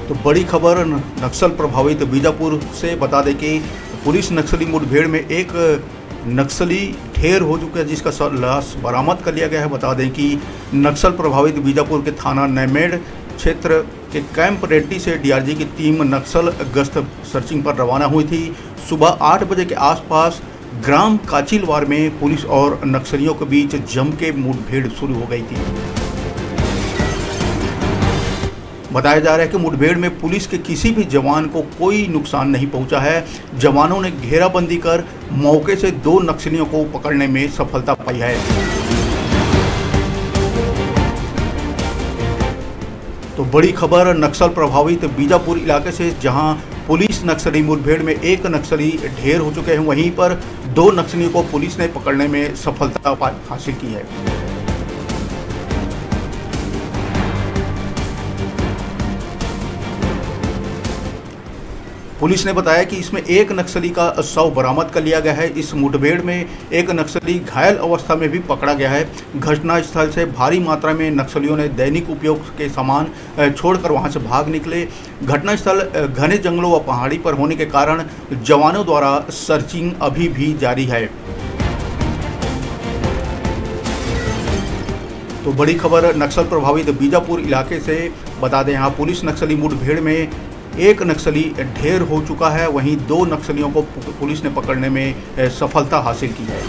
तो बड़ी खबर नक्सल प्रभावित बीजापुर से बता दें कि पुलिस नक्सली मुठभेड़ में एक नक्सली ढेर हो चुका है, जिसका लाश बरामद कर लिया गया है। बता दें कि नक्सल प्रभावित बीजापुर के थाना नैमेड़ क्षेत्र के कैंप रेड्डी से डीआरजी की टीम नक्सल गश्त सर्चिंग पर रवाना हुई थी। सुबह 8 बजे के आसपास ग्राम काचिलवार में पुलिस और नक्सलियों के बीच जम के मुठभेड़ शुरू हो गई थी। बताया जा रहा है कि मुठभेड़ में पुलिस के किसी भी जवान को कोई नुकसान नहीं पहुंचा है। जवानों ने घेराबंदी कर मौके से 2 नक्सलियों को पकड़ने में सफलता पाई है। तो बड़ी खबर नक्सल प्रभावित बीजापुर इलाके से, जहां पुलिस नक्सली मुठभेड़ में एक नक्सली ढेर हो चुके हैं, वहीं पर 2 नक्सलियों को पुलिस ने पकड़ने में सफलता हासिल की है। पुलिस ने बताया कि इसमें एक नक्सली का शव बरामद कर लिया गया है। इस मुठभेड़ में एक नक्सली घायल अवस्था में भी पकड़ा गया है। घटनास्थल से भारी मात्रा में नक्सलियों ने दैनिक उपयोग के सामान छोड़कर वहां से भाग निकले। घटनास्थल घने जंगलों व पहाड़ी पर होने के कारण जवानों द्वारा सर्चिंग अभी भी जारी है। तो बड़ी खबर नक्सल प्रभावित बीजापुर इलाके से बता दें, यहाँ पुलिस नक्सली मुठभेड़ में एक नक्सली ढेर हो चुका है, वहीं 2 नक्सलियों को पुलिस ने पकड़ने में सफलता हासिल की है।